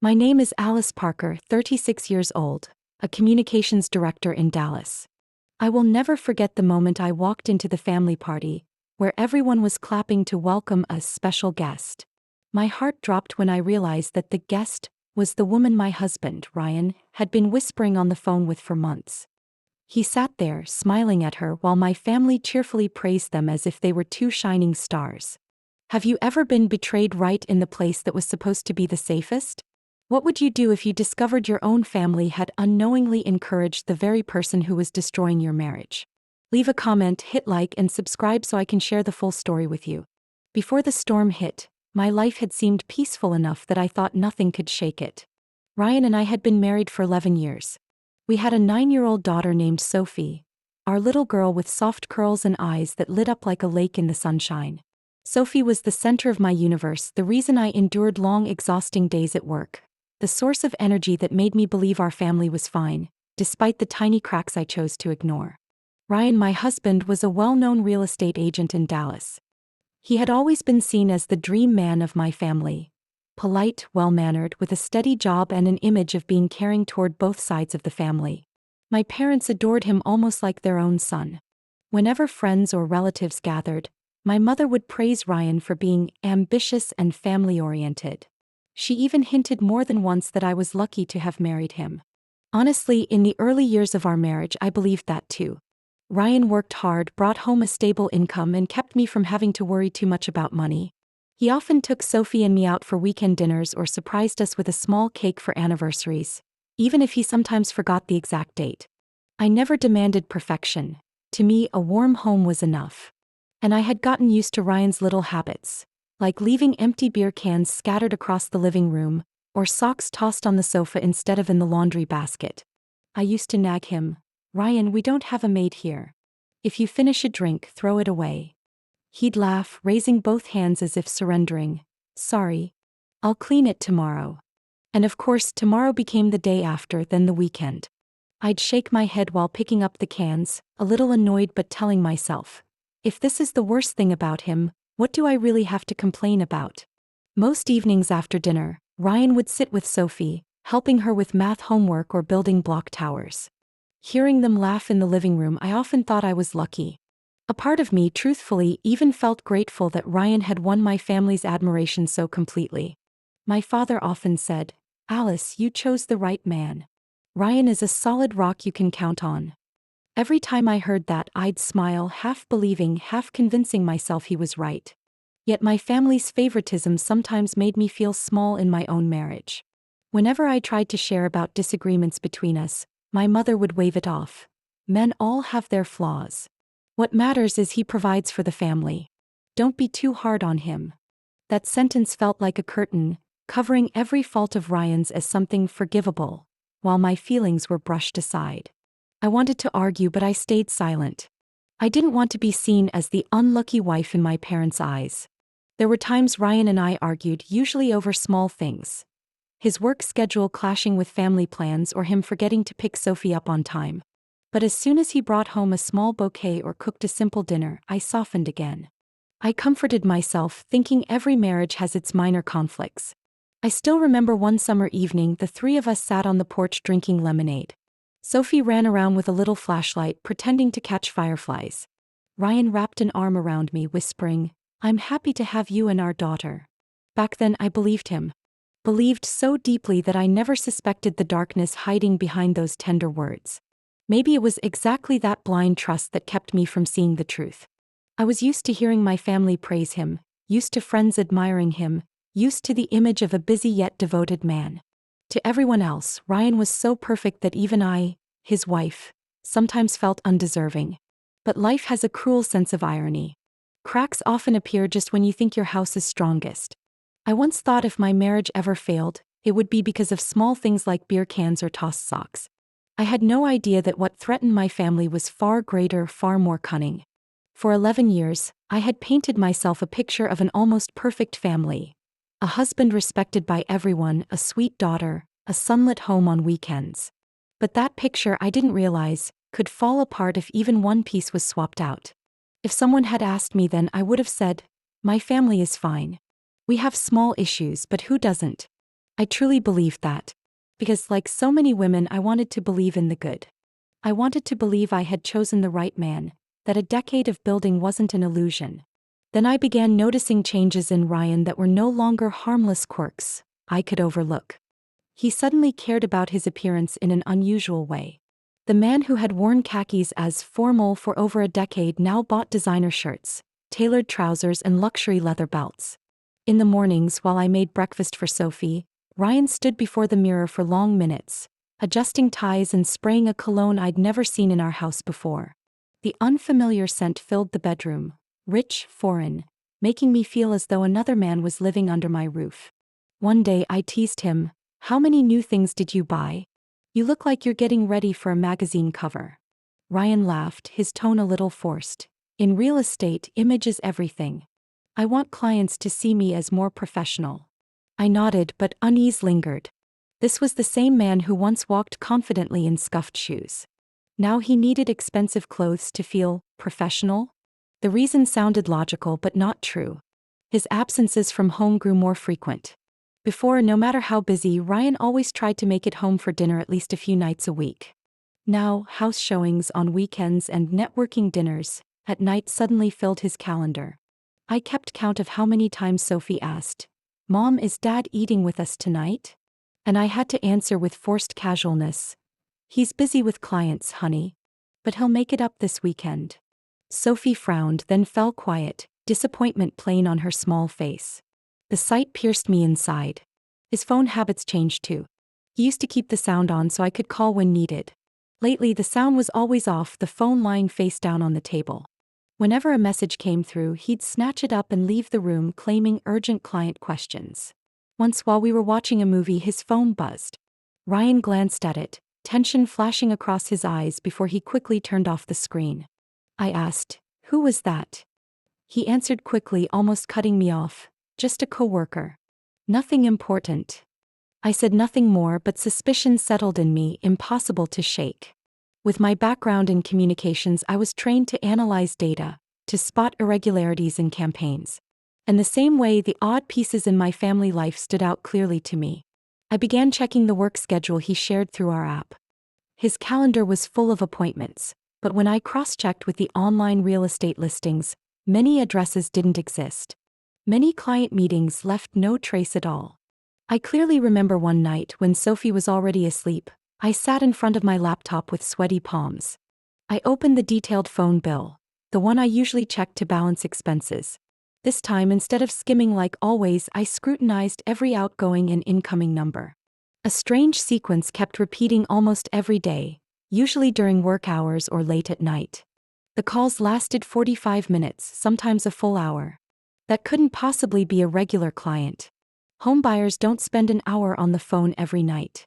My name is Alice Parker, 36 years old, a communications director in Dallas. I will never forget the moment I walked into the family party, where everyone was clapping to welcome a special guest. My heart dropped when I realized that the guest was the woman my husband, Ryan, had been whispering on the phone with for months. He sat there, smiling at her while my family cheerfully praised them as if they were two shining stars. Have you ever been betrayed right in the place that was supposed to be the safest? What would you do if you discovered your own family had unknowingly encouraged the very person who was destroying your marriage? Leave a comment, hit like, and subscribe so I can share the full story with you. Before the storm hit, my life had seemed peaceful enough that I thought nothing could shake it. Ryan and I had been married for 11 years. We had a 9-year-old daughter named Sophie, our little girl with soft curls and eyes that lit up like a lake in the sunshine. Sophie was the center of my universe, the reason I endured long, exhausting days at work, the source of energy that made me believe our family was fine, despite the tiny cracks I chose to ignore. Ryan, my husband, was a well-known real estate agent in Dallas. He had always been seen as the dream man of my family. Polite, well-mannered, with a steady job and an image of being caring toward both sides of the family. My parents adored him almost like their own son. Whenever friends or relatives gathered, my mother would praise Ryan for being ambitious and family-oriented. She even hinted more than once that I was lucky to have married him. Honestly, in the early years of our marriage, I believed that too. Ryan worked hard, brought home a stable income, and kept me from having to worry too much about money. He often took Sophie and me out for weekend dinners or surprised us with a small cake for anniversaries, even if he sometimes forgot the exact date. I never demanded perfection. To me, a warm home was enough. And I had gotten used to Ryan's little habits, like leaving empty beer cans scattered across the living room, or socks tossed on the sofa instead of in the laundry basket. I used to nag him, "Ryan, we don't have a maid here. If you finish a drink, throw it away." He'd laugh, raising both hands as if surrendering. "Sorry. I'll clean it tomorrow." And of course, tomorrow became the day after, then the weekend. I'd shake my head while picking up the cans, a little annoyed but telling myself, if this is the worst thing about him, what do I really have to complain about? Most evenings after dinner, Ryan would sit with Sophie, helping her with math homework or building block towers. Hearing them laugh in the living room, I often thought I was lucky. A part of me, truthfully, even felt grateful that Ryan had won my family's admiration so completely. My father often said, "Alice, you chose the right man. Ryan is a solid rock you can count on." Every time I heard that, I'd smile, half believing, half convincing myself he was right. Yet my family's favoritism sometimes made me feel small in my own marriage. Whenever I tried to share about disagreements between us, my mother would wave it off. "Men all have their flaws. What matters is he provides for the family. Don't be too hard on him." That sentence felt like a curtain, covering every fault of Ryan's as something forgivable, while my feelings were brushed aside. I wanted to argue, but I stayed silent. I didn't want to be seen as the unlucky wife in my parents' eyes. There were times Ryan and I argued, usually over small things. His work schedule clashing with family plans or him forgetting to pick Sophie up on time. But as soon as he brought home a small bouquet or cooked a simple dinner, I softened again. I comforted myself, thinking every marriage has its minor conflicts. I still remember one summer evening, the three of us sat on the porch drinking lemonade. Sophie ran around with a little flashlight, pretending to catch fireflies. Ryan wrapped an arm around me, whispering, "I'm happy to have you and our daughter." Back then, I believed him. Believed so deeply that I never suspected the darkness hiding behind those tender words. Maybe it was exactly that blind trust that kept me from seeing the truth. I was used to hearing my family praise him, used to friends admiring him, used to the image of a busy yet devoted man. To everyone else, Ryan was so perfect that even I, his wife, sometimes felt undeserving. But life has a cruel sense of irony. Cracks often appear just when you think your house is strongest. I once thought if my marriage ever failed, it would be because of small things like beer cans or tossed socks. I had no idea that what threatened my family was far greater, far more cunning. For 11 years, I had painted myself a picture of an almost perfect family. A husband respected by everyone, a sweet daughter, a sunlit home on weekends. But that picture, I didn't realize, could fall apart if even one piece was swapped out. If someone had asked me then, I would have said, "My family is fine. We have small issues, but who doesn't?" I truly believed that. Because, like so many women, I wanted to believe in the good. I wanted to believe I had chosen the right man, that a decade of building wasn't an illusion. Then I began noticing changes in Ryan that were no longer harmless quirks I could overlook. He suddenly cared about his appearance in an unusual way. The man who had worn khakis as formal for over a decade now bought designer shirts, tailored trousers, and luxury leather belts. In the mornings while I made breakfast for Sophie, Ryan stood before the mirror for long minutes, adjusting ties and spraying a cologne I'd never seen in our house before. The unfamiliar scent filled the bedroom, rich, foreign, making me feel as though another man was living under my roof. One day I teased him, "How many new things did you buy? You look like you're getting ready for a magazine cover." Ryan laughed, his tone a little forced. "In real estate, image is everything. I want clients to see me as more professional." I nodded, but unease lingered. This was the same man who once walked confidently in scuffed shoes. Now he needed expensive clothes to feel professional? The reason sounded logical but not true. His absences from home grew more frequent. Before, no matter how busy, Ryan always tried to make it home for dinner at least a few nights a week. Now, house showings on weekends and networking dinners at night suddenly filled his calendar. I kept count of how many times Sophie asked, "Mom, is Dad eating with us tonight?" And I had to answer with forced casualness, "He's busy with clients, honey. But he'll make it up this weekend." Sophie frowned, then fell quiet, disappointment plain on her small face. The sight pierced me inside. His phone habits changed too. He used to keep the sound on so I could call when needed. Lately, the sound was always off, the phone lying face down on the table. Whenever a message came through, he'd snatch it up and leave the room claiming urgent client questions. Once while we were watching a movie, his phone buzzed. Ryan glanced at it, tension flashing across his eyes before he quickly turned off the screen. I asked, "Who was that?" He answered quickly, almost cutting me off, "Just a coworker. Nothing important." I said nothing more, but suspicion settled in me, impossible to shake. With my background in communications, I was trained to analyze data, to spot irregularities in campaigns. And the same way, the odd pieces in my family life stood out clearly to me. I began checking the work schedule he shared through our app. His calendar was full of appointments, but when I cross-checked with the online real estate listings, many addresses didn't exist. Many client meetings left no trace at all. I clearly remember one night when Sophie was already asleep. I sat in front of my laptop with sweaty palms. I opened the detailed phone bill, the one I usually check to balance expenses. This time, instead of skimming like always, I scrutinized every outgoing and incoming number. A strange sequence kept repeating almost every day, usually during work hours or late at night. The calls lasted 45 minutes, sometimes a full hour. That couldn't possibly be a regular client. Homebuyers don't spend an hour on the phone every night.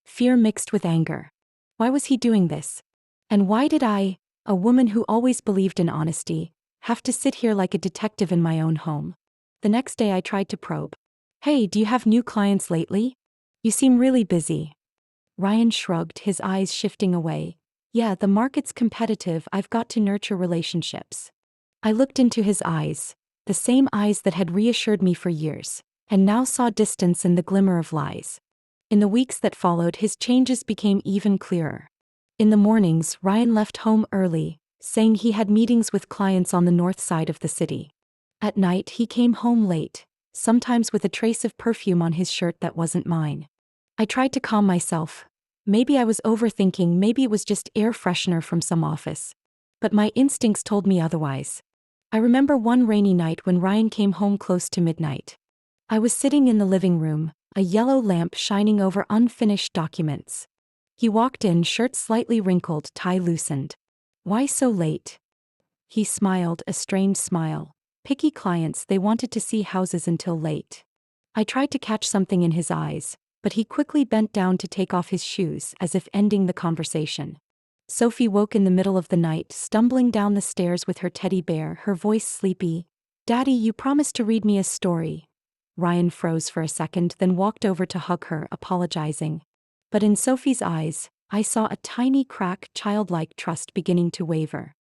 Fear mixed with anger. Why was he doing this? And why did I, a woman who always believed in honesty, have to sit here like a detective in my own home? The next day I tried to probe. "Hey, do you have new clients lately? You seem really busy." Ryan shrugged, his eyes shifting away. "Yeah, the market's competitive, I've got to nurture relationships." I looked into his eyes, the same eyes that had reassured me for years, and now saw distance and the glimmer of lies. In the weeks that followed, his changes became even clearer. In the mornings, Ryan left home early, saying he had meetings with clients on the north side of the city. At night, he came home late, sometimes with a trace of perfume on his shirt that wasn't mine. I tried to calm myself. Maybe I was overthinking, maybe it was just air freshener from some office. But my instincts told me otherwise. I remember one rainy night when Ryan came home close to midnight. I was sitting in the living room, a yellow lamp shining over unfinished documents. He walked in, shirt slightly wrinkled, tie loosened. "Why so late?" He smiled, a strained smile. Picky clients, they wanted to see houses until late. I tried to catch something in his eyes, but he quickly bent down to take off his shoes, as if ending the conversation. Sophie woke in the middle of the night, stumbling down the stairs with her teddy bear, her voice sleepy. "Daddy, you promised to read me a story." Ryan froze for a second, then walked over to hug her, apologizing. But in Sophie's eyes, I saw a tiny crack, childlike trust beginning to waver.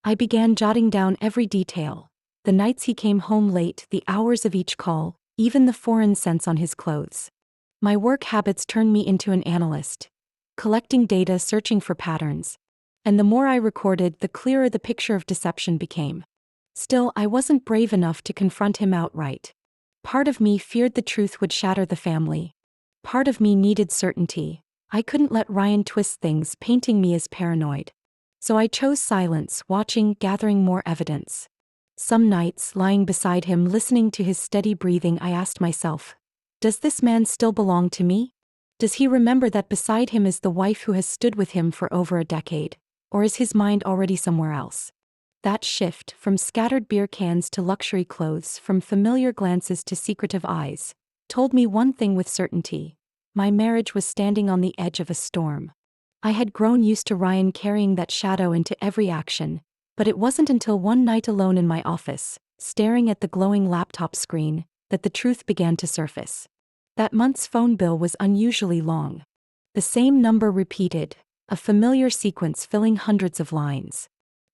I began jotting down every detail. The nights he came home late, the hours of each call, even the foreign scents on his clothes. My work habits turned me into an analyst, collecting data, searching for patterns. And the more I recorded, the clearer the picture of deception became. Still, I wasn't brave enough to confront him outright. Part of me feared the truth would shatter the family. Part of me needed certainty. I couldn't let Ryan twist things, painting me as paranoid. So I chose silence, watching, gathering more evidence. Some nights, lying beside him, listening to his steady breathing, I asked myself, does this man still belong to me? Does he remember that beside him is the wife who has stood with him for over a decade? Or is his mind already somewhere else? That shift, from scattered beer cans to luxury clothes, from familiar glances to secretive eyes, told me one thing with certainty. My marriage was standing on the edge of a storm. I had grown used to Ryan carrying that shadow into every action, but it wasn't until one night alone in my office, staring at the glowing laptop screen, that the truth began to surface. That month's phone bill was unusually long. The same number repeated, a familiar sequence filling hundreds of lines.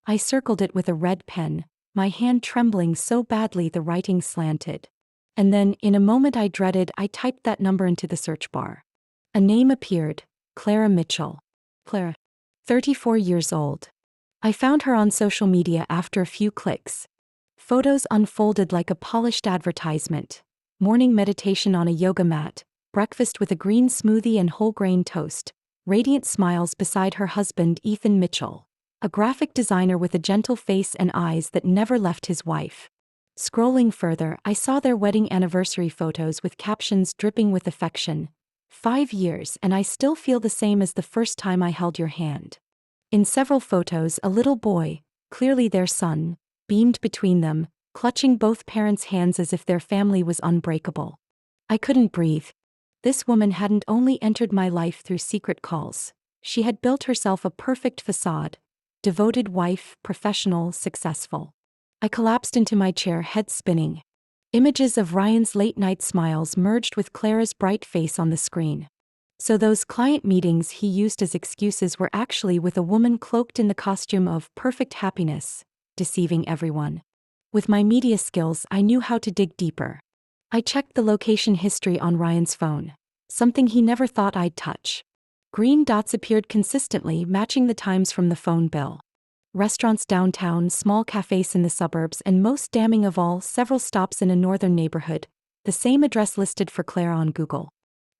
I circled it with a red pen, my hand trembling so badly the writing slanted. And then, in a moment I dreaded, I typed that number into the search bar. A name appeared, Clara Mitchell. Clara. 34 years old. I found her on social media after a few clicks. Photos unfolded like a polished advertisement. Morning meditation on a yoga mat, breakfast with a green smoothie and whole grain toast, radiant smiles beside her husband Ethan Mitchell, a graphic designer with a gentle face and eyes that never left his wife. Scrolling further, I saw their wedding anniversary photos with captions dripping with affection. 5 years and I still feel the same as the first time I held your hand. In several photos, a little boy, clearly their son, beamed between them, clutching both parents' hands as if their family was unbreakable. I couldn't breathe. This woman hadn't only entered my life through secret calls, she had built herself a perfect facade. Devoted wife, professional, successful. I collapsed into my chair, head spinning. Images of Ryan's late-night smiles merged with Clara's bright face on the screen. So those client meetings he used as excuses were actually with a woman cloaked in the costume of perfect happiness, deceiving everyone. With my media skills, I knew how to dig deeper. I checked the location history on Ryan's phone, something he never thought I'd touch. Green dots appeared consistently, matching the times from the phone bill. Restaurants downtown, small cafes in the suburbs, and most damning of all, several stops in a northern neighborhood, the same address listed for Clara on Google.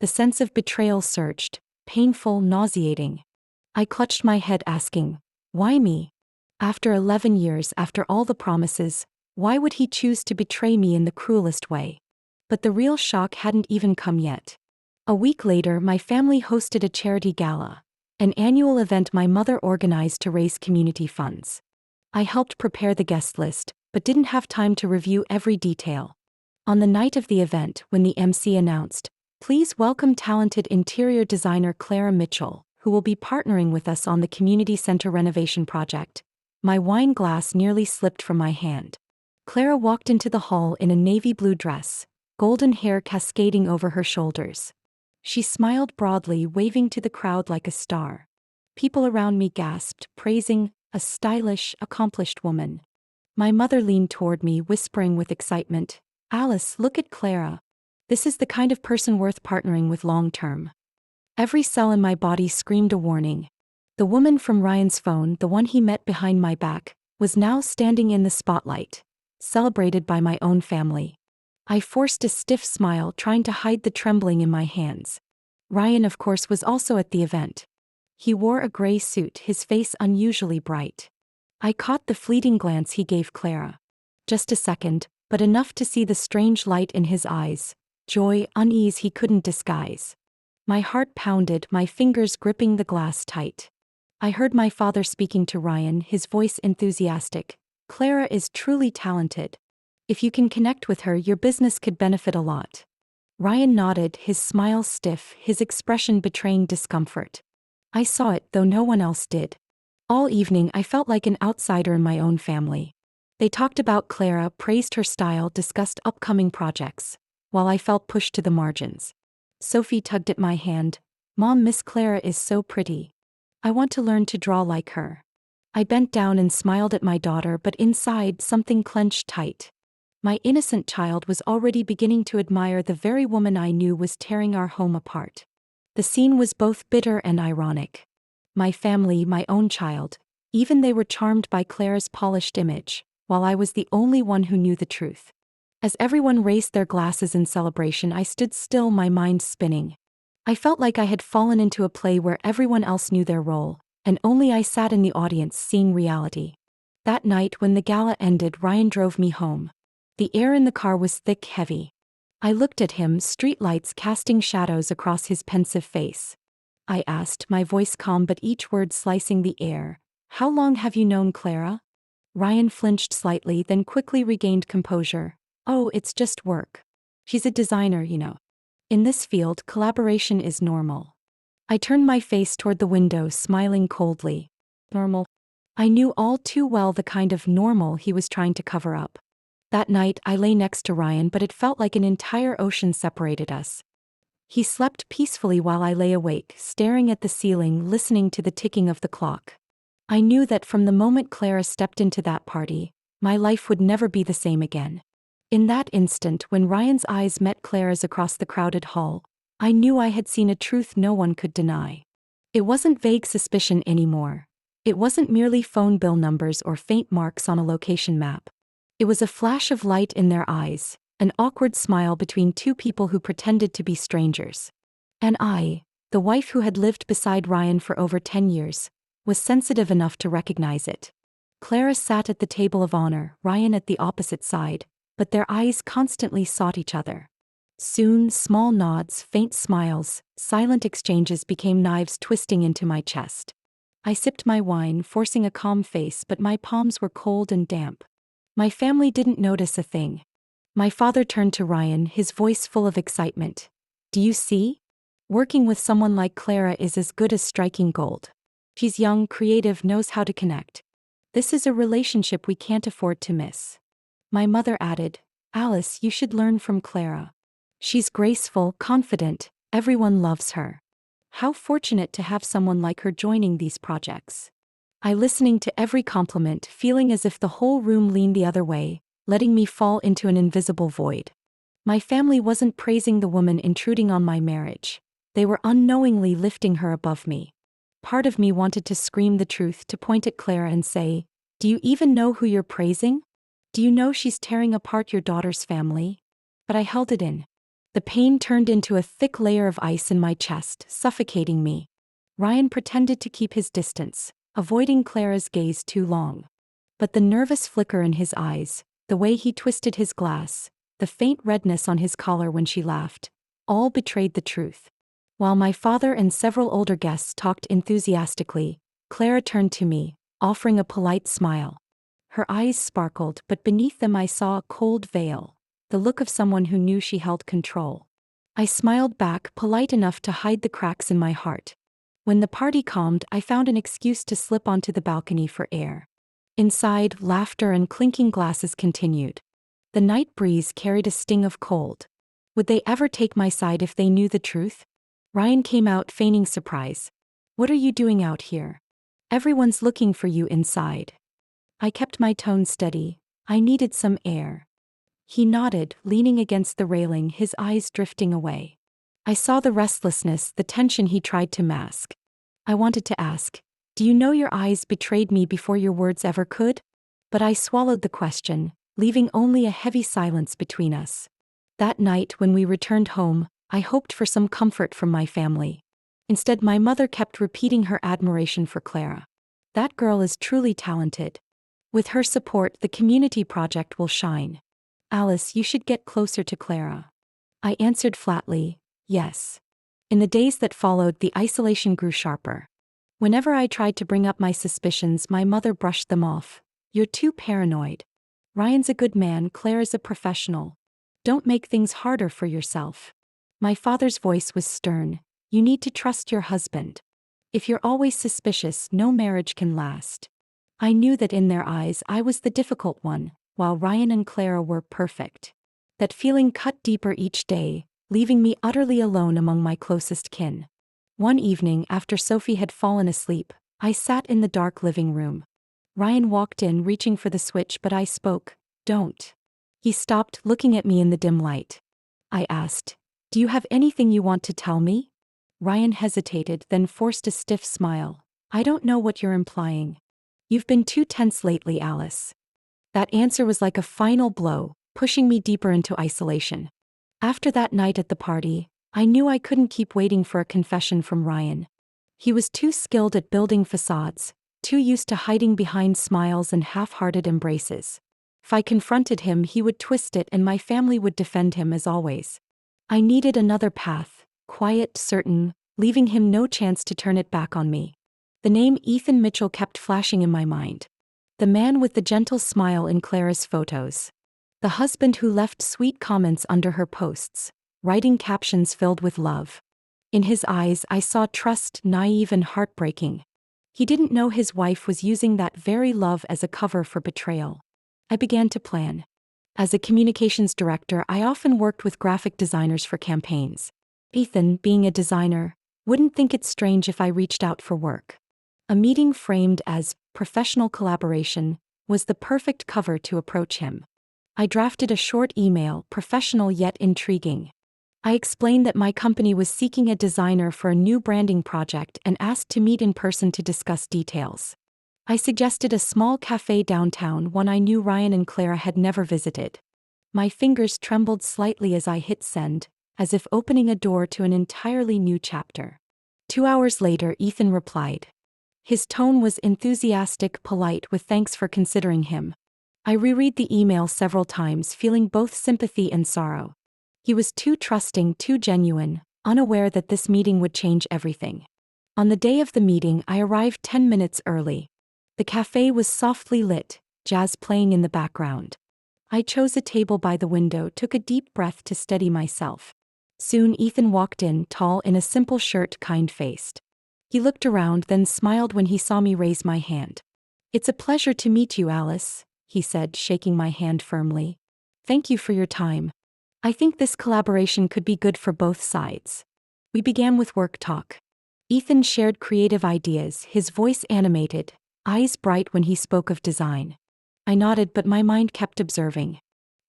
The sense of betrayal surged, painful, nauseating. I clutched my head asking, why me? After 11 years, after all the promises, why would he choose to betray me in the cruelest way? But the real shock hadn't even come yet. A week later, my family hosted a charity gala, an annual event my mother organized to raise community funds. I helped prepare the guest list, but didn't have time to review every detail. On the night of the event, when the MC announced, "Please welcome talented interior designer Clara Mitchell, who will be partnering with us on the community center renovation project," my wine glass nearly slipped from my hand. Clara walked into the hall in a navy blue dress, golden hair cascading over her shoulders. She smiled broadly, waving to the crowd like a star. People around me gasped, praising a stylish, accomplished woman. My mother leaned toward me, whispering with excitement, "Alice, look at Clara. This is the kind of person worth partnering with long term." Every cell in my body screamed a warning. The woman from Ryan's phone, the one he met behind my back, was now standing in the spotlight, celebrated by my own family. I forced a stiff smile, trying to hide the trembling in my hands. Ryan, of course, was also at the event. He wore a gray suit, his face unusually bright. I caught the fleeting glance he gave Clara. Just a second, but enough to see the strange light in his eyes, joy, unease he couldn't disguise. My heart pounded, my fingers gripping the glass tight. I heard my father speaking to Ryan, his voice enthusiastic. "Clara is truly talented. If you can connect with her, your business could benefit a lot." Ryan nodded, his smile stiff, his expression betraying discomfort. I saw it, though no one else did. All evening I felt like an outsider in my own family. They talked about Clara, praised her style, discussed upcoming projects, while I felt pushed to the margins. Sophie tugged at my hand. "Mom, Miss Clara is so pretty. I want to learn to draw like her." I bent down and smiled at my daughter, but inside something clenched tight. My innocent child was already beginning to admire the very woman I knew was tearing our home apart. The scene was both bitter and ironic. My family, my own child, even they were charmed by Clara's polished image, while I was the only one who knew the truth. As everyone raised their glasses in celebration, I stood still, my mind spinning. I felt like I had fallen into a play where everyone else knew their role, and only I sat in the audience seeing reality. That night when the gala ended, Ryan drove me home. The air in the car was thick, heavy. I looked at him, streetlights casting shadows across his pensive face. I asked, my voice calm but each word slicing the air, "How long have you known Clara?" Ryan flinched slightly, then quickly regained composure. "Oh, it's just work. She's a designer, you know. In this field, collaboration is normal." I turned my face toward the window, smiling coldly. Normal? I knew all too well the kind of normal he was trying to cover up. That night, I lay next to Ryan, but it felt like an entire ocean separated us. He slept peacefully while I lay awake, staring at the ceiling, listening to the ticking of the clock. I knew that from the moment Clara stepped into that party, my life would never be the same again. In that instant, when Ryan's eyes met Clara's across the crowded hall, I knew I had seen a truth no one could deny. It wasn't vague suspicion anymore. It wasn't merely phone bill numbers or faint marks on a location map. It was a flash of light in their eyes, an awkward smile between two people who pretended to be strangers. And I, the wife who had lived beside Ryan for over 10 years, was sensitive enough to recognize it. Clara sat at the table of honor, Ryan at the opposite side, but their eyes constantly sought each other. Soon, small nods, faint smiles, silent exchanges became knives twisting into my chest. I sipped my wine, forcing a calm face, but my palms were cold and damp. My family didn't notice a thing. My father turned to Ryan, his voice full of excitement. "Do you see? Working with someone like Clara is as good as striking gold. She's young, creative, knows how to connect. This is a relationship we can't afford to miss." My mother added, "Alice, you should learn from Clara. She's graceful, confident, everyone loves her. How fortunate to have someone like her joining these projects." I listening to every compliment, feeling as if the whole room leaned the other way, letting me fall into an invisible void. My family wasn't praising the woman intruding on my marriage. They were unknowingly lifting her above me. Part of me wanted to scream the truth, to point at Clara and say, "Do you even know who you're praising? Do you know she's tearing apart your daughter's family?" But I held it in. The pain turned into a thick layer of ice in my chest, suffocating me. Ryan pretended to keep his distance, avoiding Clara's gaze too long. But the nervous flicker in his eyes, the way he twisted his glass, the faint redness on his collar when she laughed, all betrayed the truth. While my father and several older guests talked enthusiastically, Clara turned to me, offering a polite smile. Her eyes sparkled, but beneath them I saw a cold veil, the look of someone who knew she held control. I smiled back, polite enough to hide the cracks in my heart. When the party calmed, I found an excuse to slip onto the balcony for air. Inside, laughter and clinking glasses continued. The night breeze carried a sting of cold. Would they ever take my side if they knew the truth? Ryan came out, feigning surprise. "What are you doing out here? Everyone's looking for you inside." I kept my tone steady. "I needed some air." He nodded, leaning against the railing, his eyes drifting away. I saw the restlessness, the tension he tried to mask. I wanted to ask, "Do you know your eyes betrayed me before your words ever could?" But I swallowed the question, leaving only a heavy silence between us. That night, when we returned home, I hoped for some comfort from my family. Instead, my mother kept repeating her admiration for Clara. "That girl is truly talented. With her support, the community project will shine. Alice, you should get closer to Clara." I answered flatly, "Yes." In the days that followed, the isolation grew sharper. Whenever I tried to bring up my suspicions, my mother brushed them off. "You're too paranoid. Ryan's a good man, Clara's a professional. Don't make things harder for yourself." My father's voice was stern. "You need to trust your husband. If you're always suspicious, no marriage can last." I knew that in their eyes I was the difficult one, while Ryan and Clara were perfect. That feeling cut deeper each day, leaving me utterly alone among my closest kin. One evening, after Sophie had fallen asleep, I sat in the dark living room. Ryan walked in, reaching for the switch, but I spoke. "Don't." He stopped, looking at me in the dim light. I asked, "Do you have anything you want to tell me?" Ryan hesitated, then forced a stiff smile. "I don't know what you're implying. You've been too tense lately, Alice." That answer was like a final blow, pushing me deeper into isolation. After that night at the party, I knew I couldn't keep waiting for a confession from Ryan. He was too skilled at building facades, too used to hiding behind smiles and half-hearted embraces. If I confronted him, he would twist it and my family would defend him as always. I needed another path, quiet, certain, leaving him no chance to turn it back on me. The name Ethan Mitchell kept flashing in my mind. The man with the gentle smile in Clara's photos. The husband who left sweet comments under her posts, writing captions filled with love. In his eyes I saw trust, naive and heartbreaking. He didn't know his wife was using that very love as a cover for betrayal. I began to plan. As a communications director, I often worked with graphic designers for campaigns. Ethan, being a designer, wouldn't think it strange if I reached out for work. A meeting framed as professional collaboration was the perfect cover to approach him. I drafted a short email, professional yet intriguing. I explained that my company was seeking a designer for a new branding project and asked to meet in person to discuss details. I suggested a small cafe downtown, one I knew Ryan and Clara had never visited. My fingers trembled slightly as I hit send, as if opening a door to an entirely new chapter. 2 hours later, Ethan replied. His tone was enthusiastic, polite, with thanks for considering him. I reread the email several times, feeling both sympathy and sorrow. He was too trusting, too genuine, unaware that this meeting would change everything. On the day of the meeting, I arrived 10 minutes early. The cafe was softly lit, jazz playing in the background. I chose a table by the window, took a deep breath to steady myself. Soon Ethan walked in, tall in a simple shirt, kind-faced. He looked around, then smiled when he saw me raise my hand. "It's a pleasure to meet you, Alice," he said, shaking my hand firmly. "Thank you for your time. I think this collaboration could be good for both sides." We began with work talk. Ethan shared creative ideas, his voice animated, eyes bright when he spoke of design. I nodded, but my mind kept observing.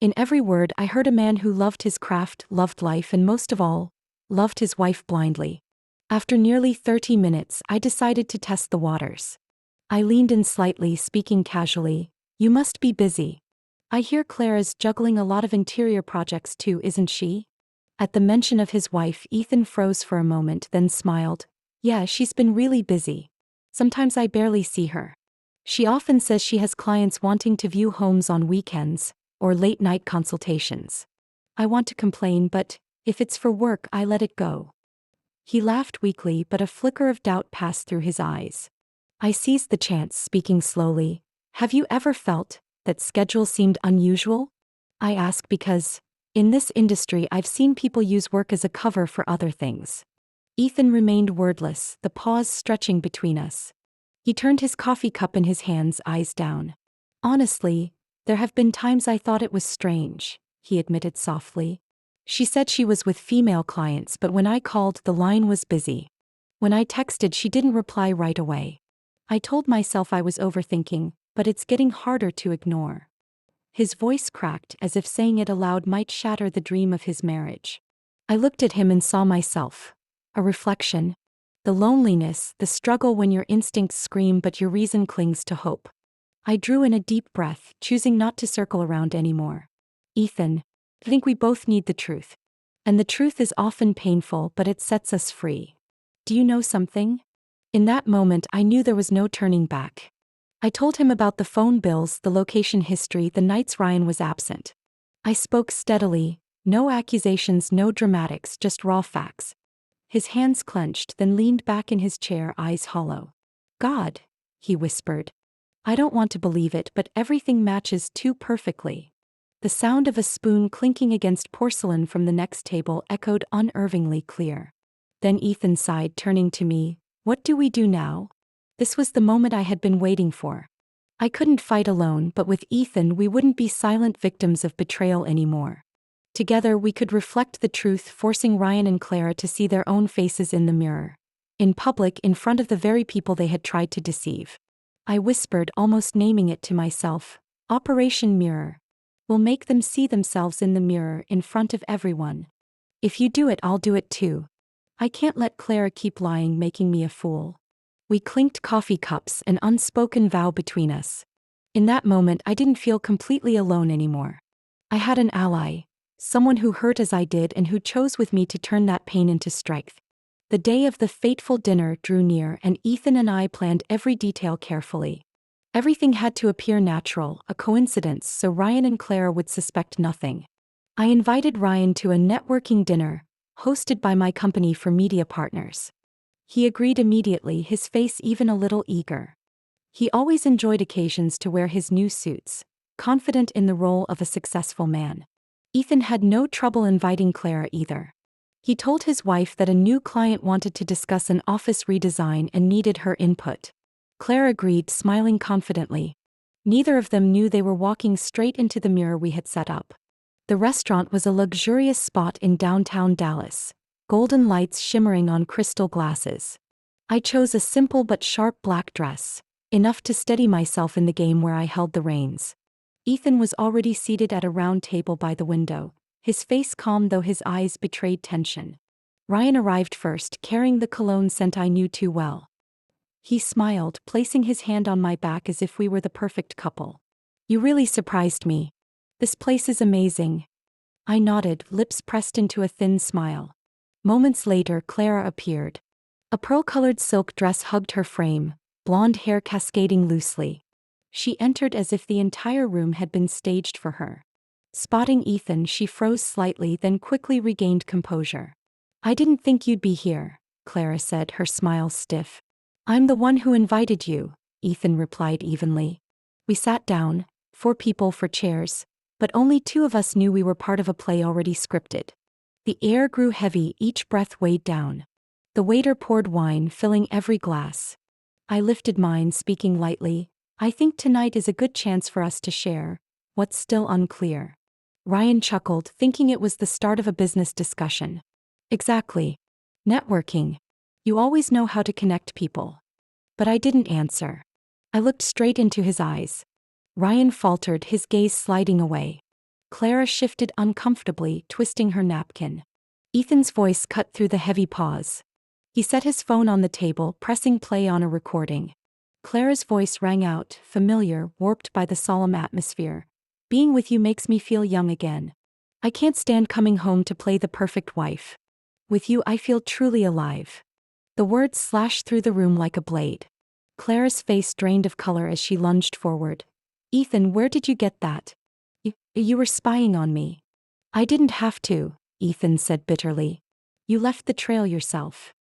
In every word I heard a man who loved his craft, loved life, and most of all, loved his wife blindly. After nearly 30 minutes, I decided to test the waters. I leaned in slightly, speaking casually. "You must be busy. I hear Clara's juggling a lot of interior projects too, isn't she?" At the mention of his wife, Ethan froze for a moment, then smiled. "Yeah, she's been really busy. Sometimes I barely see her. She often says she has clients wanting to view homes on weekends, or late-night consultations. I want to complain, but if it's for work, I let it go." He laughed weakly, but a flicker of doubt passed through his eyes. I seized the chance, speaking slowly. "Have you ever felt that schedule seemed unusual?" I ask because, in this industry, I've seen people use work as a cover for other things. Ethan remained wordless, the pause stretching between us. He turned his coffee cup in his hands, eyes down. "Honestly, there have been times I thought it was strange," he admitted softly. "She said she was with female clients, but when I called, the line was busy. When I texted, she didn't reply right away. I told myself I was overthinking, but it's getting harder to ignore." His voice cracked, as if saying it aloud might shatter the dream of his marriage. I looked at him and saw myself. A reflection. The loneliness, the struggle when your instincts scream but your reason clings to hope. I drew in a deep breath, choosing not to circle around anymore. "Ethan, I think we both need the truth. And the truth is often painful, but it sets us free. Do you know something?" In that moment, I knew there was no turning back. I told him about the phone bills, the location history, the nights Ryan was absent. I spoke steadily, no accusations, no dramatics, just raw facts. His hands clenched, then leaned back in his chair, eyes hollow. "God," he whispered. "I don't want to believe it, but everything matches too perfectly." The sound of a spoon clinking against porcelain from the next table echoed unnervingly clear. Then Ethan sighed, turning to me. "What do we do now?" This was the moment I had been waiting for. I couldn't fight alone, but with Ethan we wouldn't be silent victims of betrayal anymore. Together we could reflect the truth, forcing Ryan and Clara to see their own faces in the mirror. In public, in front of the very people they had tried to deceive. I whispered, almost naming it to myself. "Operation Mirror. We'll make them see themselves in the mirror in front of everyone. If you do it, I'll do it too. I can't let Clara keep lying, making me a fool. We clinked coffee cups, an unspoken vow between us. In that moment, I didn't feel completely alone anymore. I had an ally, someone who hurt as I did and who chose with me to turn that pain into strength. The day of the fateful dinner drew near, and Ethan and I planned every detail carefully. Everything had to appear natural, a coincidence, so Ryan and Clara would suspect nothing. I invited Ryan to a networking dinner, hosted by my company for media partners. He agreed immediately, his face even a little eager. He always enjoyed occasions to wear his new suits, confident in the role of a successful man. Ethan had no trouble inviting Clara either. He told his wife that a new client wanted to discuss an office redesign and needed her input. Clara agreed, smiling confidently. Neither of them knew they were walking straight into the mirror we had set up. The restaurant was a luxurious spot in downtown Dallas, golden lights shimmering on crystal glasses. I chose a simple but sharp black dress, enough to steady myself in the game where I held the reins. Ethan was already seated at a round table by the window, his face calm though his eyes betrayed tension. Ryan arrived first, carrying the cologne scent I knew too well. He smiled, placing his hand on my back as if we were the perfect couple. You really surprised me. This place is amazing. I nodded, lips pressed into a thin smile. Moments later, Clara appeared. A pearl-colored silk dress hugged her frame, blonde hair cascading loosely. She entered as if the entire room had been staged for her. Spotting Ethan, she froze slightly, then quickly regained composure. I didn't think you'd be here, Clara said, her smile stiff. I'm the one who invited you, Ethan replied evenly. We sat down, 4 people for chairs, but only 2 of us knew we were part of a play already scripted. The air grew heavy, each breath weighed down. The waiter poured wine, filling every glass. I lifted mine, speaking lightly. I think tonight is a good chance for us to share what's still unclear. Ryan chuckled, thinking it was the start of a business discussion. Exactly. Networking. You always know how to connect people. But I didn't answer. I looked straight into his eyes. Ryan faltered, his gaze sliding away. Clara shifted uncomfortably, twisting her napkin. Ethan's voice cut through the heavy pause. He set his phone on the table, pressing play on a recording. Clara's voice rang out, familiar, warped by the solemn atmosphere. Being with you makes me feel young again. I can't stand coming home to play the perfect wife. With you I feel truly alive. The words slashed through the room like a blade. Clara's face drained of color as she lunged forward. Ethan, where did you get that? You were spying on me. I didn't have to, Ethan said bitterly. You left the trail yourself.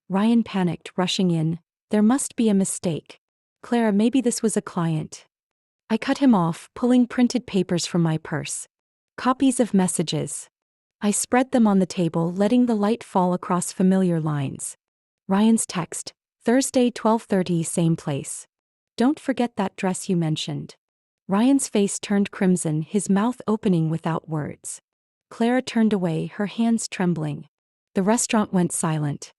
Ryan panicked, rushing in. There must be a mistake. Clara, maybe this was a client. I cut him off, pulling printed papers from my purse. Copies of messages. I spread them on the table, letting the light fall across familiar lines. Ryan's text, Thursday 12:30, same place. Don't forget that dress you mentioned. Ryan's face turned crimson, his mouth opening without words. Clara turned away, her hands trembling. The restaurant went silent.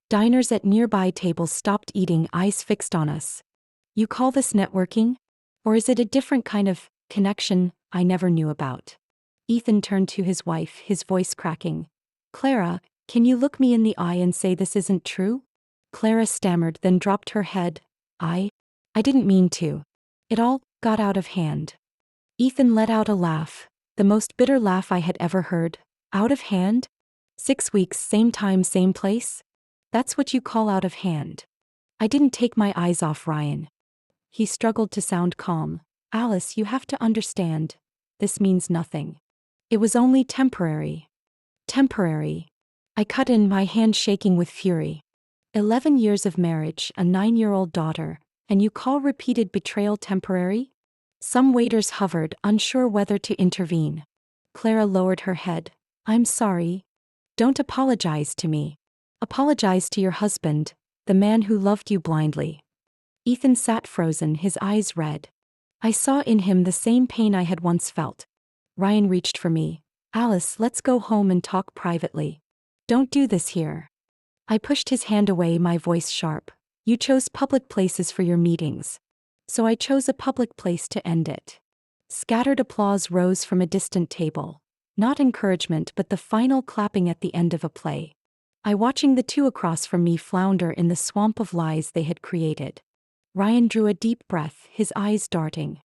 Diners at nearby tables stopped eating, eyes fixed on us. You call this networking? Or is it a different kind of connection I never knew about? Ethan turned to his wife, his voice cracking. Clara, can you look me in the eye and say this isn't true? Clara stammered, then dropped her head. I didn't mean to. It all got out of hand. Ethan let out a laugh, the most bitter laugh I had ever heard. Out of hand? 6 weeks, same time, same place? That's what you call out of hand. I didn't take my eyes off Ryan. He struggled to sound calm. Alice, you have to understand. This means nothing. It was only temporary. Temporary. I cut in, my hand shaking with fury. 11 years of marriage, a 9-year-old daughter, and you call repeated betrayal temporary? Some waiters hovered, unsure whether to intervene. Clara lowered her head. I'm sorry. Don't apologize to me. Apologize to your husband, the man who loved you blindly. Ethan sat frozen, his eyes red. I saw in him the same pain I had once felt. Ryan reached for me. Alice, let's go home and talk privately. Don't do this here. I pushed his hand away, my voice sharp. You chose public places for your meetings. So I chose a public place to end it. Scattered applause rose from a distant table. Not encouragement but the final clapping at the end of a play. I watching the two across from me flounder in the swamp of lies they had created. Ryan drew a deep breath, his eyes darting.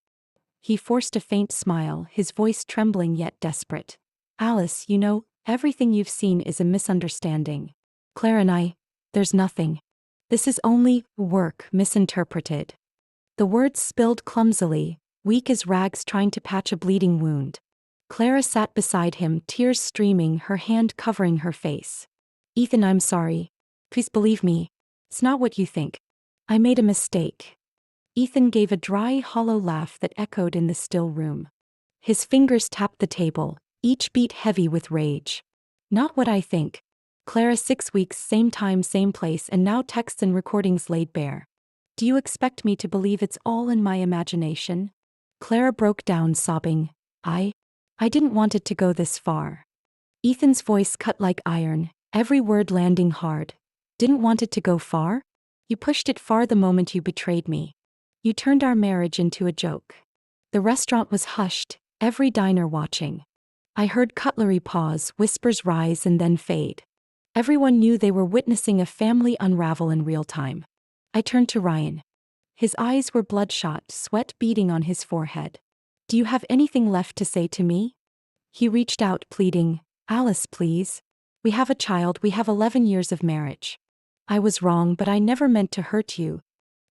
He forced a faint smile, his voice trembling yet desperate. Alice, you know, everything you've seen is a misunderstanding. Claire and I, there's nothing. This is only work misinterpreted. The words spilled clumsily, weak as rags trying to patch a bleeding wound. Clara sat beside him, tears streaming, her hand covering her face. Ethan, I'm sorry. Please believe me. It's not what you think. I made a mistake. Ethan gave a dry, hollow laugh that echoed in the still room. His fingers tapped the table, each beat heavy with rage. Not what I think. Clara, 6 weeks, same time, same place, and now texts and recordings laid bare. Do you expect me to believe it's all in my imagination? Clara broke down, sobbing. I didn't want it to go this far. Ethan's voice cut like iron, every word landing hard. Didn't want it to go far? You pushed it far the moment you betrayed me. You turned our marriage into a joke. The restaurant was hushed, every diner watching. I heard cutlery pause, whispers rise and then fade. Everyone knew they were witnessing a family unravel in real time. I turned to Ryan. His eyes were bloodshot, sweat beading on his forehead. Do you have anything left to say to me? He reached out, pleading, Alice, please. We have a child, we have 11 years of marriage. I was wrong, but I never meant to hurt you.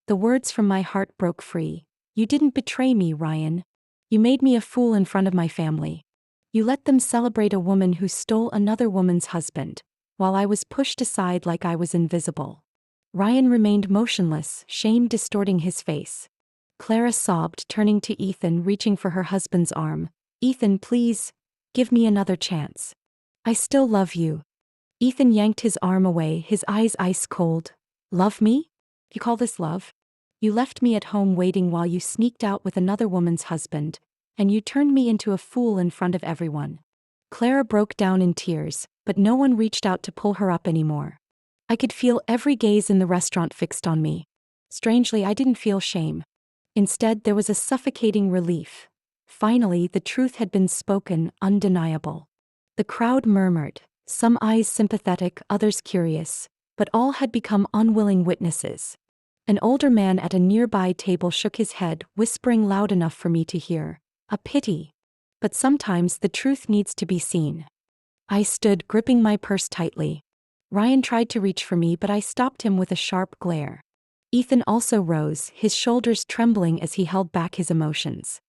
The words from my heart broke free. You didn't betray me, Ryan. You made me a fool in front of my family. You let them celebrate a woman who stole another woman's husband, while I was pushed aside like I was invisible. Ryan remained motionless, shame distorting his face. Clara sobbed, turning to Ethan, reaching for her husband's arm. Ethan, please, give me another chance. I still love you. Ethan yanked his arm away, his eyes ice cold. Love me? You call this love? You left me at home waiting while you sneaked out with another woman's husband, and you turned me into a fool in front of everyone. Clara broke down in tears, but no one reached out to pull her up anymore. I could feel every gaze in the restaurant fixed on me. Strangely, I didn't feel shame. Instead, there was a suffocating relief. Finally, the truth had been spoken, undeniable. The crowd murmured, some eyes sympathetic, others curious, but all had become unwilling witnesses. An older man at a nearby table shook his head, whispering loud enough for me to hear, a pity. But sometimes the truth needs to be seen. I stood, gripping my purse tightly. Ryan tried to reach for me, but I stopped him with a sharp glare. Ethan also rose, his shoulders trembling as he held back his emotions.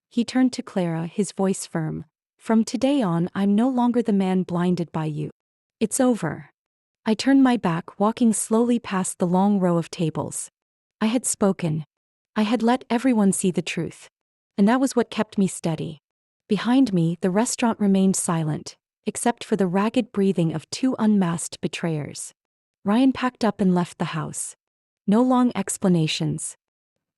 He turned to Clara, his voice firm. From today on, I'm no longer the man blinded by you. It's over. I turned my back, walking slowly past the long row of tables. I had spoken. I had let everyone see the truth. And that was what kept me steady. Behind me, the restaurant remained silent, except for the ragged breathing of 2 unmasked betrayers. Ryan packed up and left the house. No long explanations.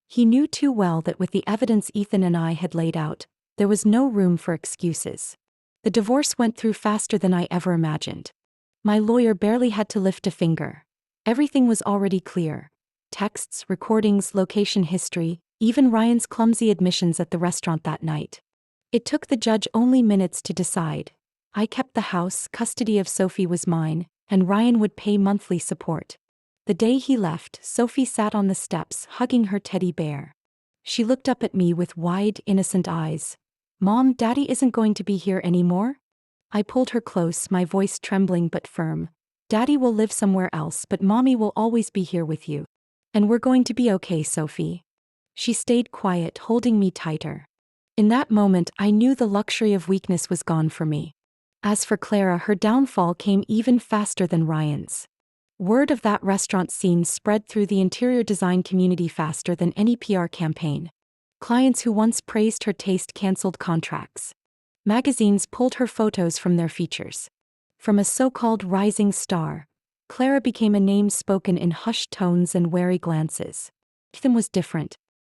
He knew too well that with the evidence Ethan and I had laid out, there was no room for excuses. The divorce went through faster than I ever imagined. My lawyer barely had to lift a finger. Everything was already clear. Texts, recordings, location history, even Ryan's clumsy admissions at the restaurant that night. It took the judge only minutes to decide. I kept the house, custody of Sophie was mine, and Ryan would pay monthly support. The day he left, Sophie sat on the steps, hugging her teddy bear. She looked up at me with wide, innocent eyes. Mom, Daddy isn't going to be here anymore? I pulled her close, my voice trembling but firm. Daddy will live somewhere else, but Mommy will always be here with you. And we're going to be okay, Sophie. She stayed quiet, holding me tighter. In that moment, I knew the luxury of weakness was gone for me. As for Clara, her downfall came even faster than Ryan's. Word of that restaurant scene spread through the interior design community faster than any PR campaign. Clients who once praised her taste canceled contracts. Magazines pulled her photos from their features. From a so-called rising star, Clara became a name spoken in hushed tones and wary glances. Ethan was different.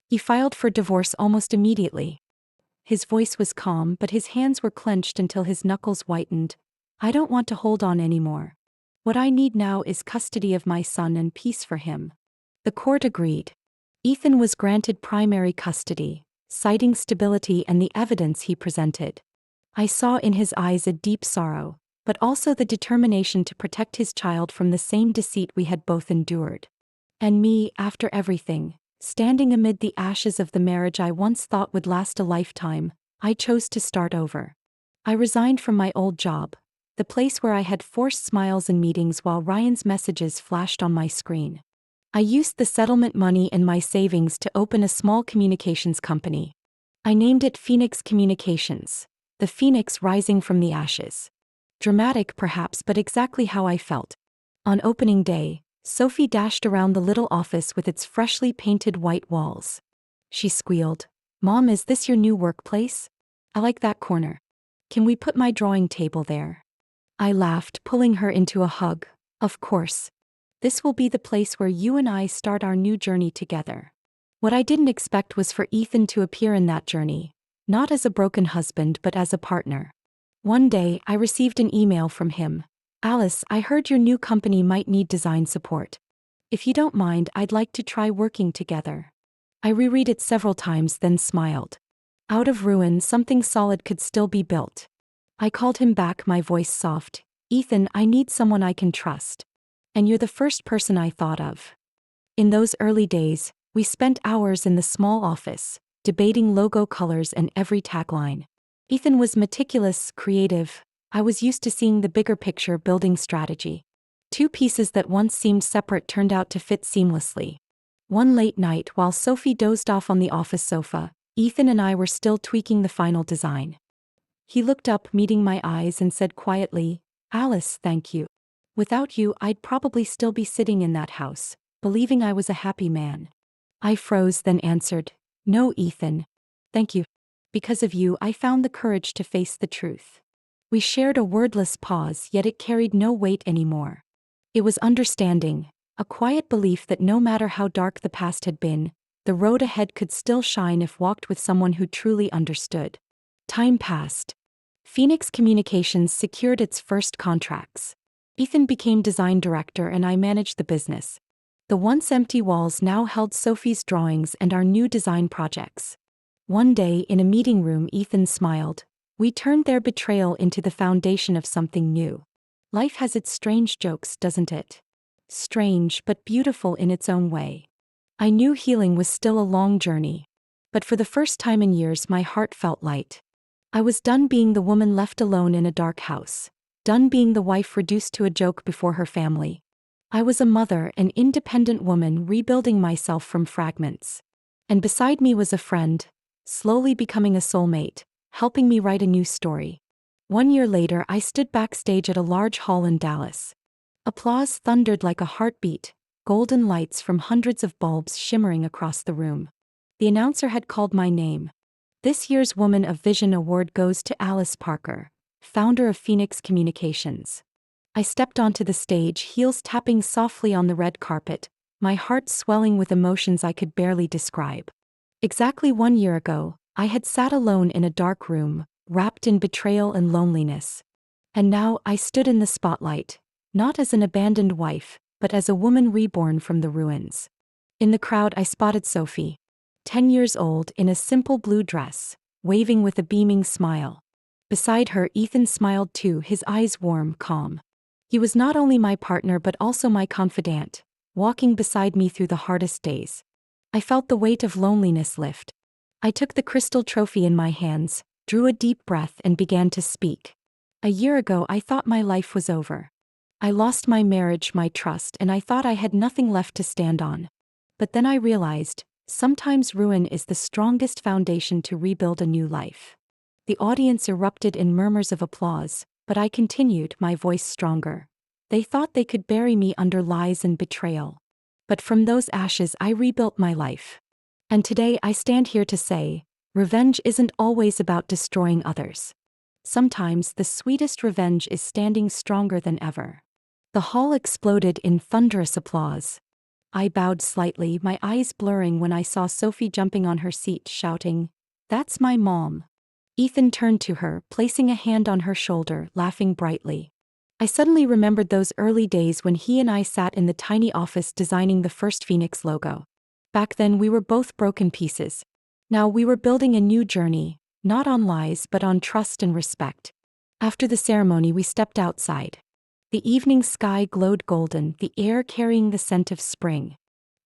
He filed for divorce almost immediately. His voice was calm, but his hands were clenched until his knuckles whitened. I don't want to hold on anymore. What I need now is custody of my son and peace for him. The court agreed. Ethan was granted primary custody, citing stability and the evidence he presented. I saw in his eyes a deep sorrow, but also the determination to protect his child from the same deceit we had both endured. And me, after everything, standing amid the ashes of the marriage I once thought would last a lifetime, I chose to start over. I resigned from my old job, the place where I had forced smiles and meetings while Ryan's messages flashed on my screen. I used the settlement money and my savings to open a small communications company. I named it Phoenix Communications, the phoenix rising from the ashes. Dramatic perhaps, but exactly how I felt. On opening day, Sophie dashed around the little office with its freshly painted white walls. She squealed, "Mom, is this your new workplace? I like that corner. Can we put my drawing table there?" I laughed, pulling her into a hug. "Of course. This will be the place where you and I start our new journey together." What I didn't expect was for Ethan to appear in that journey, not as a broken husband but as a partner. One day, I received an email from him. "Alice, I heard your new company might need design support. If you don't mind, I'd like to try working together." I reread it several times, then smiled. Out of ruin, something solid could still be built. I called him back, my voice soft. "Ethan, I need someone I can trust. And you're the first person I thought of." In those early days, we spent hours in the small office, debating logo colors and every tagline. Ethan was meticulous, creative. I was used to seeing the bigger picture, building strategy. Two pieces that once seemed separate turned out to fit seamlessly. One late night, while Sophie dozed off on the office sofa, Ethan and I were still tweaking the final design. He looked up, meeting my eyes, and said quietly, "Alice, thank you. Without you, I'd probably still be sitting in that house, believing I was a happy man." I froze, then answered, "No, Ethan. Thank you. Because of you, I found the courage to face the truth." We shared a wordless pause, yet it carried no weight anymore. It was understanding, a quiet belief that no matter how dark the past had been, the road ahead could still shine if walked with someone who truly understood. Time passed. Phoenix Communications secured its first contracts. Ethan became design director and I managed the business. The once empty walls now held Sophie's drawings and our new design projects. One day, in a meeting room, Ethan smiled. "We turned their betrayal into the foundation of something new. Life has its strange jokes, doesn't it? Strange, but beautiful in its own way." I knew healing was still a long journey. But for the first time in years, my heart felt light. I was done being the woman left alone in a dark house. Done being the wife reduced to a joke before her family. I was a mother, an independent woman rebuilding myself from fragments. And beside me was a friend, slowly becoming a soulmate, helping me write a new story. 1 year later, I stood backstage at a large hall in Dallas. Applause thundered like a heartbeat, golden lights from hundreds of bulbs shimmering across the room. The announcer had called my name. "This year's Woman of Vision Award goes to Alice Parker, founder of Phoenix Communications." I stepped onto the stage, heels tapping softly on the red carpet, my heart swelling with emotions I could barely describe. Exactly 1 year ago, I had sat alone in a dark room, wrapped in betrayal and loneliness. And now I stood in the spotlight, not as an abandoned wife, but as a woman reborn from the ruins. In the crowd, I spotted Sophie, 10 years old, in a simple blue dress, waving with a beaming smile. Beside her, Ethan smiled too, his eyes warm, calm. He was not only my partner but also my confidant, walking beside me through the hardest days. I felt the weight of loneliness lift. I took the crystal trophy in my hands, drew a deep breath, and began to speak. A year ago, I thought my life was over. I lost my marriage, my trust, and I thought I had nothing left to stand on. But then I realized, sometimes ruin is the strongest foundation to rebuild a new life. The audience erupted in murmurs of applause, but I continued, my voice stronger. They thought they could bury me under lies and betrayal. But from those ashes, I rebuilt my life. And today I stand here to say, revenge isn't always about destroying others. Sometimes the sweetest revenge is standing stronger than ever. The hall exploded in thunderous applause. I bowed slightly, my eyes blurring when I saw Sophie jumping on her seat, shouting, "That's my mom." Ethan turned to her, placing a hand on her shoulder, laughing brightly. I suddenly remembered those early days when he and I sat in the tiny office designing the first Phoenix logo. Back then we were both broken pieces. Now we were building a new journey, not on lies but on trust and respect. After the ceremony, we stepped outside. The evening sky glowed golden, the air carrying the scent of spring.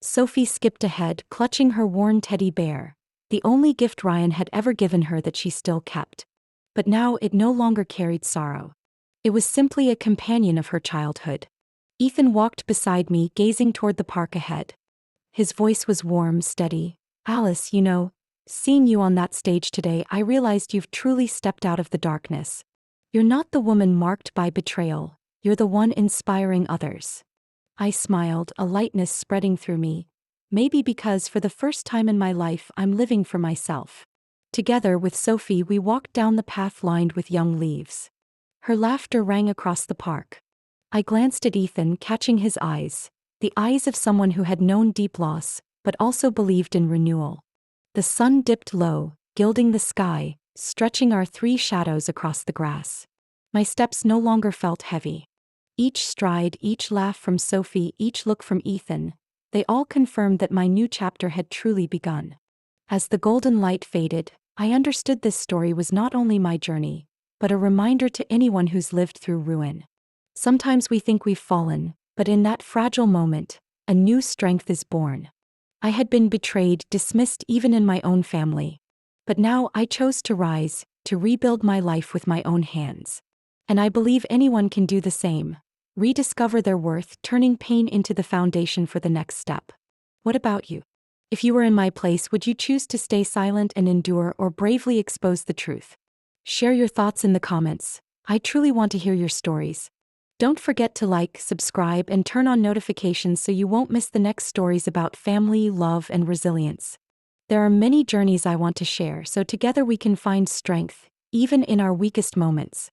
Sophie skipped ahead, clutching her worn teddy bear, the only gift Ryan had ever given her that she still kept. But now it no longer carried sorrow. It was simply a companion of her childhood. Ethan walked beside me, gazing toward the park ahead. His voice was warm, steady. "Alice, seeing you on that stage today, I realized you've truly stepped out of the darkness. You're not the woman marked by betrayal, you're the one inspiring others." I smiled, a lightness spreading through me. Maybe because for the first time in my life I'm living for myself. Together with Sophie, we walked down the path lined with young leaves. Her laughter rang across the park. I glanced at Ethan, catching his eyes, the eyes of someone who had known deep loss, but also believed in renewal. The sun dipped low, gilding the sky, stretching our three shadows across the grass. My steps no longer felt heavy. Each stride, each laugh from Sophie, each look from Ethan, they all confirmed that my new chapter had truly begun. As the golden light faded, I understood this story was not only my journey, but a reminder to anyone who's lived through ruin. Sometimes we think we've fallen, but in that fragile moment, a new strength is born. I had been betrayed, dismissed even in my own family. But now I chose to rise, to rebuild my life with my own hands. And I believe anyone can do the same. Rediscover their worth, turning pain into the foundation for the next step. What about you? If you were in my place, would you choose to stay silent and endure or bravely expose the truth? Share your thoughts in the comments. I truly want to hear your stories. Don't forget to like, subscribe, and turn on notifications so you won't miss the next stories about family, love, and resilience. There are many journeys I want to share, so together we can find strength, even in our weakest moments.